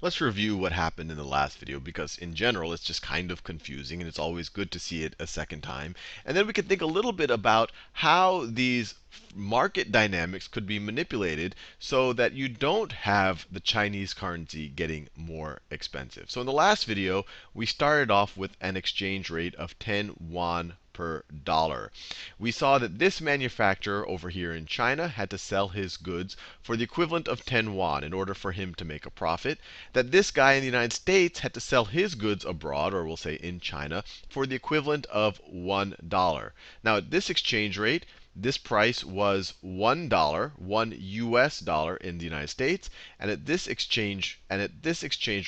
Let's review what happened in the last video because in general it's just kind of confusing and it's always good to see it a second time. And then we can think a little bit about how these market dynamics could be manipulated so that you don't have the Chinese currency getting more expensive. So in the last video, we started off with an exchange rate of 10 yuan per dollar. We saw that this manufacturer over here in China had to sell his goods for the equivalent of 10 yuan in order for him to make a profit. That this guy in the United States had to sell his goods abroad, or we'll say in China, for the equivalent of $1. Now at this exchange rate, this price was $1, $1 in the United States, and at this exchange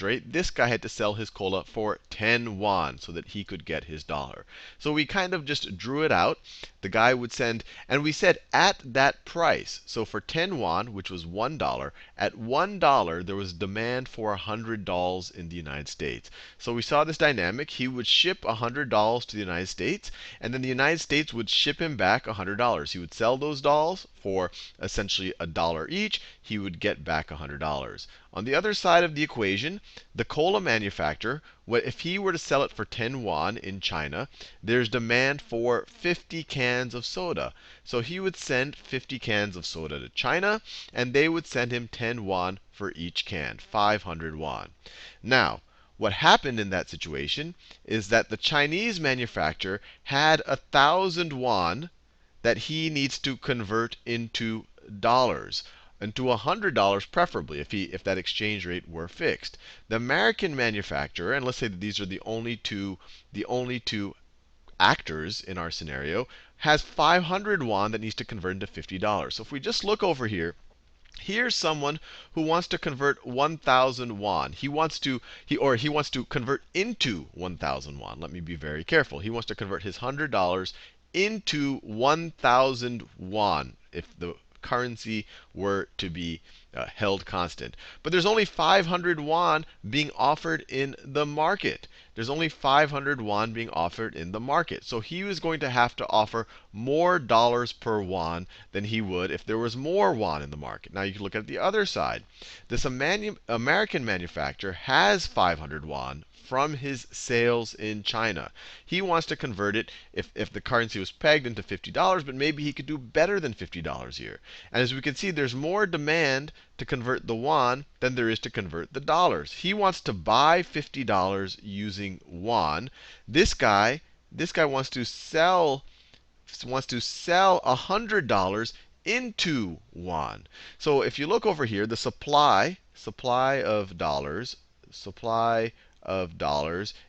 rate, this guy had to sell his cola for 10 yuan so that he could get his dollar. So we kind of just drew it out. The guy would send, and we said at that price, so for 10 yuan, which was $1, at $1 there was demand for $100 in the United States. So we saw this dynamic. He would ship $100 to the United States, and then the United States would ship him back $100. He would sell those dolls for essentially $1 each. He would get back $100. On the other side of the equation, the cola manufacturer, if he were to sell it for 10 yuan in China, there's demand for 50 cans of soda. So he would send 50 cans of soda to China, and they would send him 10 yuan for each can, 500 yuan. Now, what happened in that situation is that the Chinese manufacturer had 1,000 yuan that he needs to convert into dollars, into $100 preferably if that exchange rate were fixed. The American manufacturer, and let's say that these are the only two actors in our scenario, has 500 yuan that needs to convert into $50. So if we just look over here, here's someone who wants to convert 1,000 yuan. He wants to convert into 1,000 yuan. Let me be very careful. He wants to convert his $100 into 1,000 yuan if the currency were to be held constant. But there's only 500 yuan being offered in the market. There's only 500 yuan being offered in the market. So he was going to have to offer more dollars per yuan than he would if there was more yuan in the market. Now you can look at the other side. This American manufacturer has 500 yuan from his sales in China. He wants to convert it if the currency was pegged into $50, but maybe he could do better than $50 here. And as we can see, there's more demand to convert the yuan than there is to convert the dollars. He wants to buy $50 using yuan. This guy wants to sell $100 into yuan. So if you look over here, the supply of dollars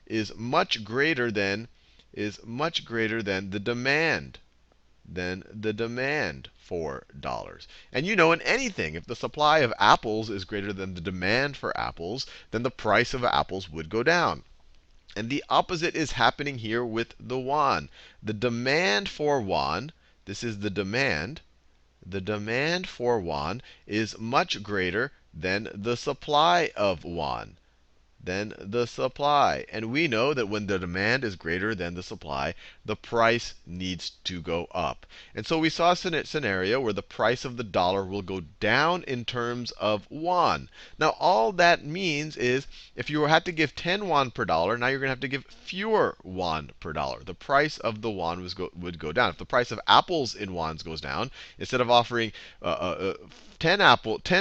is much greater than the demand for dollars. And you know, in anything, if the supply of apples is greater than the demand for apples, then the price of apples would go down. And the opposite is happening here with the yuan. The demand for yuan, this is the demand for yuan is much greater than the supply of yuan. And we know that when the demand is greater than the supply, the price needs to go up. And so we saw a scenario where the price of the dollar will go down in terms of yuan. Now, all that means is if you had to give 10 yuan per dollar, now you're going to have to give fewer yuan per dollar. The price of the yuan would go down. If the price of apples in yuans goes down, instead of offering 10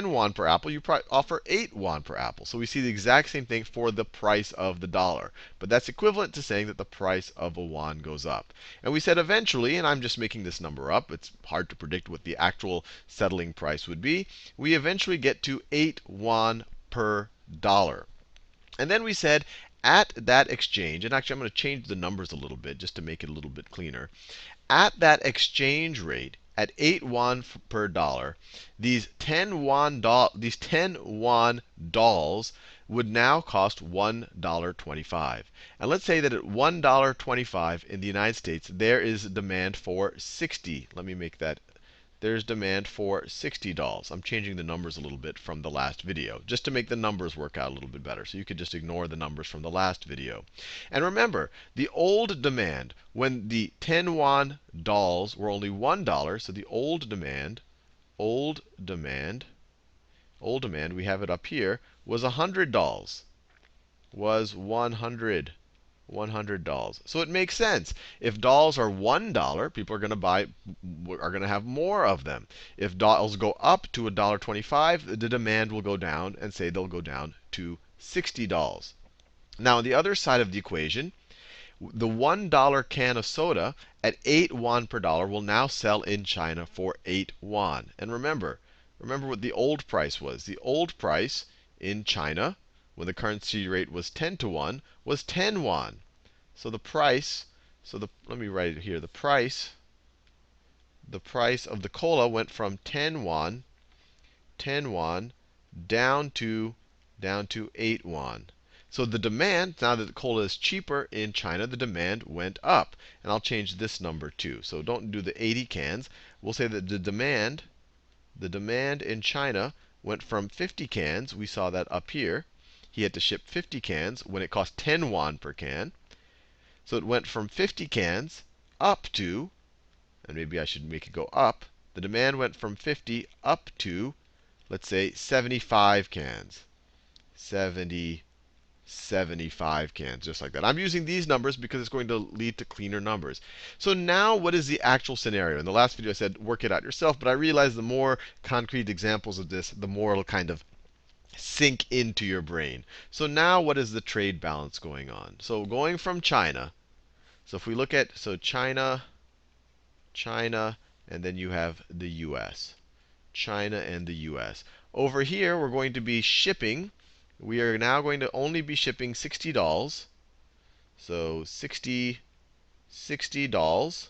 yuan per apple, you probably offer 8 yuan per apple. So we see the exact same thing for the price of the dollar. But that's equivalent to saying that the price of a yuan goes up. And we said eventually, and I'm just making this number up, it's hard to predict what the actual settling price would be, we eventually get to 8 yuan per dollar. And then we said at that exchange, and actually I'm going to change the numbers a little bit just to make it a little bit cleaner. At that exchange rate, at 8 yuan per dollar, these 10 yuan dolls would now cost $1.25. And let's say that at $1.25 in the United States, there is demand for 60. Let me make that. There's demand for 60 dolls. I'm changing the numbers a little bit from the last video, just to make the numbers work out a little bit better. So you could just ignore the numbers from the last video. And remember, the old demand, when the 10 yuan dolls were only $1, so the old demand old demand, we have it up here, was $100. Was $100. So it makes sense. If dolls are $1, people are going to have more of them. If dolls go up to $1.25, the demand will go down, and say they'll go down to $60. Now, on the other side of the equation, the $1 can of soda at 8 won per dollar will now sell in China for 8 won. And remember what the old price was. The old price in China, when the currency rate was 10 to 1, was 10 won. So the price, let me write it here. The price of the cola went from 10 won down to 8 won. So the demand, now that the cola is cheaper in China, the demand went up. And I'll change this number too. So don't do the 80 cans. We'll say that the demand in China went from 50 cans. We saw that up here. He had to ship 50 cans when it cost 10 won per can. So it went from 50 cans up to, and maybe I should make it go up. The demand went from 50 up to, let's say, 75 cans. 75 cans, just like that. I'm using these numbers because it's going to lead to cleaner numbers. So now what is the actual scenario? In the last video I said work it out yourself, but I realize the more concrete examples of this, the more it'll kind of sink into your brain. So now what is the trade balance going on? So going from China, so if we look at, China, and then you have the US. China and the US. Over here, we're going to be shipping. We are now going to only be shipping $60. So $60.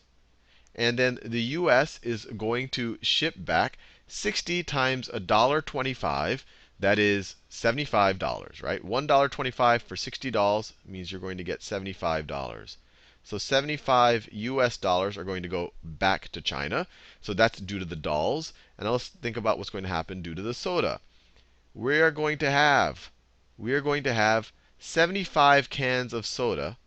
And then the US is going to ship back 60 times $1.25. That is $75, right? $1.25 for $60 means you're going to get $75. So 75 US dollars are going to go back to China. So that's due to the dolls. And now let's think about what's going to happen due to the soda. We are going to have 75 cans of soda.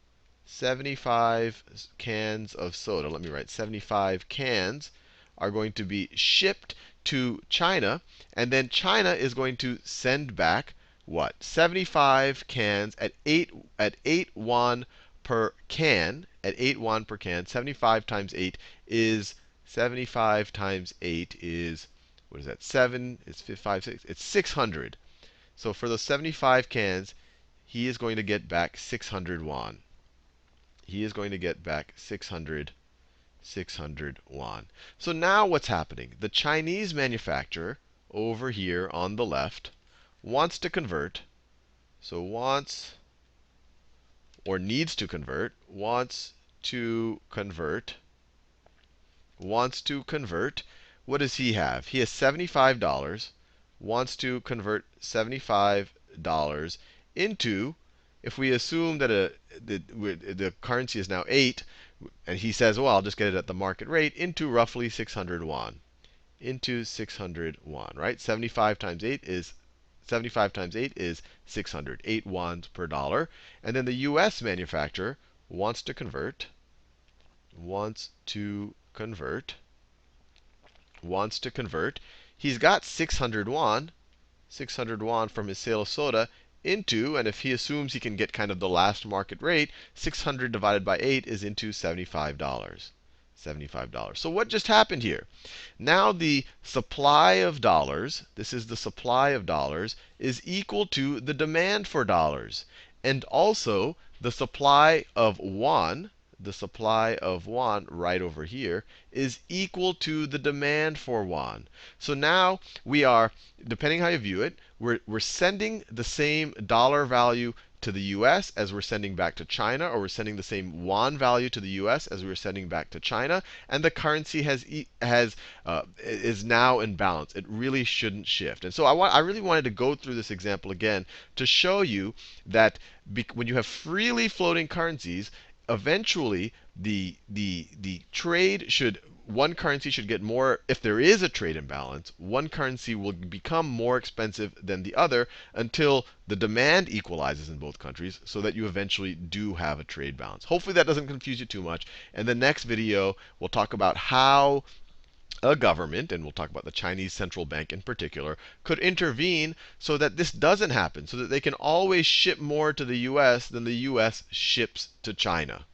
75 cans of soda. Let me write 75 cans are going to be shipped to China. And then China is going to send back what? 75 cans at 8 won per can. At 8 won per can. 75 times 8 is what is that? 7, it's 5, 6, it's 600. So for those 75 cans, he is going to get back 600 won. He is going to get back 600 won. So now what's happening? The Chinese manufacturer over here on the left wants to convert. So wants, or needs to convert, wants to convert. What does he have? He has $75, wants to convert $75 into, if we assume that the currency is now 8, and he says, well, I'll just get it at the market rate, into roughly 600 won. Into 600 won, right? 75 times 8 is 600, 8 won per dollar. And then the US manufacturer wants to convert. He's got 600 won from his sale of soda into, and if he assumes he can get kind of the last market rate, 600 divided by 8 is into $75. So what just happened here? Now the supply of dollars, this is the supply of dollars, is equal to the demand for dollars. And also the supply of won, right over here, is equal to the demand for won. So now we are, depending how you view it, we're sending the same dollar value to the US as we're sending back to China, or we're sending the same won value to the US as we're sending back to China, and the currency is now in balance. It really shouldn't shift. And so I really wanted to go through this example again to show you that when you have freely floating currencies, eventually the trade should, one currency should get more. If there is a trade imbalance, one currency will become more expensive than the other until the demand equalizes in both countries, so that you eventually do have a trade balance. Hopefully that doesn't confuse you too much. In the next video, we'll talk about how a government, and we'll talk about the Chinese central bank in particular, could intervene so that this doesn't happen, so that they can always ship more to the US than the US ships to China.